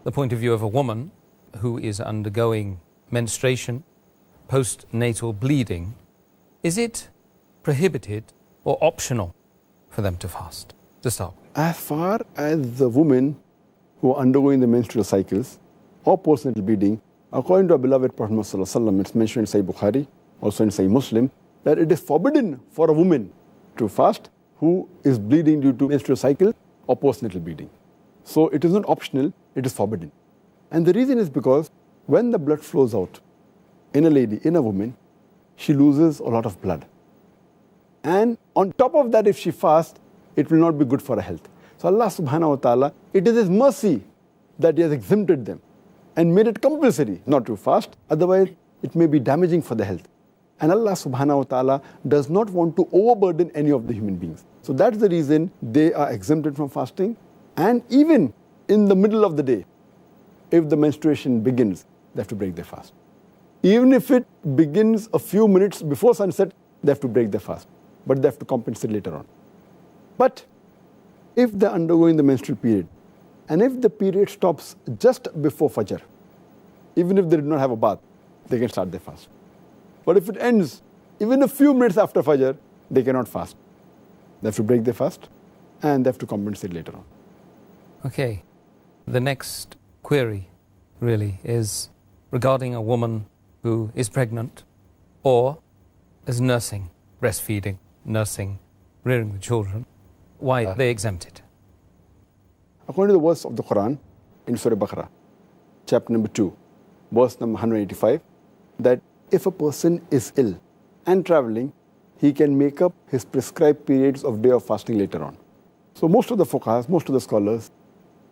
the point of view of a woman who is undergoing menstruation, postnatal bleeding, is it prohibited or optional for them to fast, to start with? As far as the women who are undergoing the menstrual cycles or postnatal bleeding, according to our beloved Prophet Muhammad, it's mentioned in Sahih Bukhari, also in Sahih Muslim, that it is forbidden for a woman to fast who is bleeding due to menstrual cycle or postnatal bleeding. So it is not optional, it is forbidden. And the reason is because when the blood flows out in a lady, in a woman, she loses a lot of blood. And on top of that, if she fasts, it will not be good for her health. So Allah subhanahu wa ta'ala, it is His mercy that He has exempted them and made it compulsory not to fast, otherwise it may be damaging for the health. And Allah subhanahu wa ta'ala does not want to overburden any of the human beings. So that's the reason they are exempted from fasting. And even in the middle of the day, if the menstruation begins, they have to break their fast. Even if it begins a few minutes before sunset, they have to break their fast. But they have to compensate later on. But if they're undergoing the menstrual period, and if the period stops just before Fajr, even if they did not have a bath, they can start their fast. But if it ends even a few minutes after Fajr, they cannot fast. They have to break their fast and they have to compensate later on. Okay. The next query really is regarding a woman who is pregnant or is nursing, breastfeeding, nursing, rearing the children. Why are they exempted? According to the verse of the Quran in Surah Baqarah, chapter number 2, verse number 185, that if a person is ill and traveling, he can make up his prescribed periods of day of fasting later on. So most of the fuqahas, most of the scholars,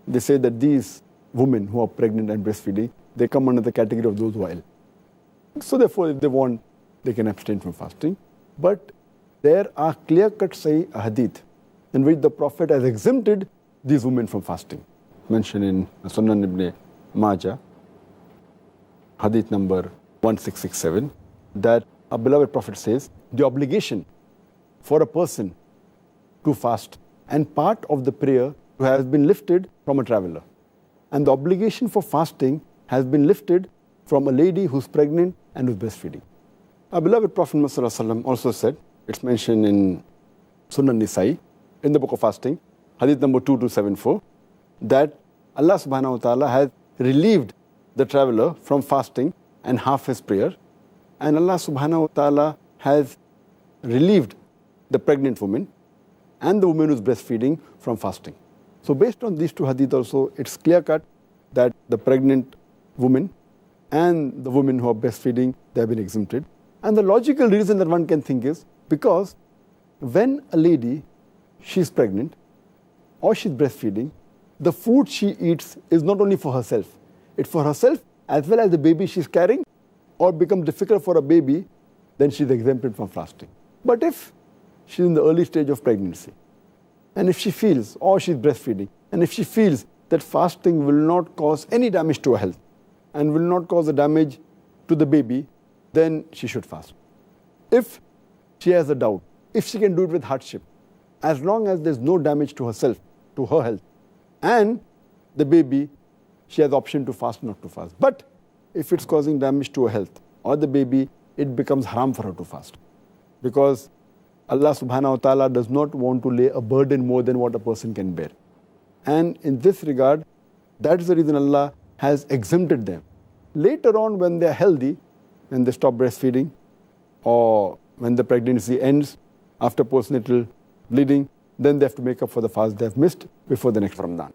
they say that these women who are pregnant and breastfeeding, they come under the category of those who are ill. So therefore, if they want, they can abstain from fasting. But there are clear-cut Sahih hadith in which the Prophet has exempted these women from fasting. Mentioned in Sunan ibn Majah, hadith number 1667, that our beloved Prophet says, the obligation for a person to fast and part of the prayer has been lifted from a traveler. And the obligation for fasting has been lifted from a lady who's pregnant and who's breastfeeding. Our beloved Prophet Muhammad also said, it's mentioned in Sunan Nisa'i, in the book of fasting, hadith number 2274, that Allah subhanahu wa ta'ala has relieved the traveler from fasting and half his prayer, and Allah subhanahu wa ta'ala has relieved the pregnant woman and the woman who's breastfeeding from fasting. So based on these two hadith also, it's clear-cut that the pregnant woman and the women who are breastfeeding, they have been exempted. And the logical reason that one can think is because when a lady, she's pregnant or she's breastfeeding, the food she eats is not only for herself, it's for herself as well as the baby she's carrying, or becomes difficult for a baby, then she's exempted from fasting. But if she's in the early stage of pregnancy, and if she feels, or she's breastfeeding, and if she feels that fasting will not cause any damage to her health and will not cause a damage to the baby, then she should fast. If she has a doubt, if she can do it with hardship, as long as there's no damage to herself, to her health, and the baby, she has the option to fast or not to fast. But if it's causing damage to her health or the baby, it becomes haram for her to fast. Because Allah subhanahu wa ta'ala does not want to lay a burden more than what a person can bear. And in this regard, that is the reason Allah has exempted them. Later on, when they are healthy, when they stop breastfeeding, or when the pregnancy ends after postnatal bleeding, then they have to make up for the fast they have missed before the next Ramadan.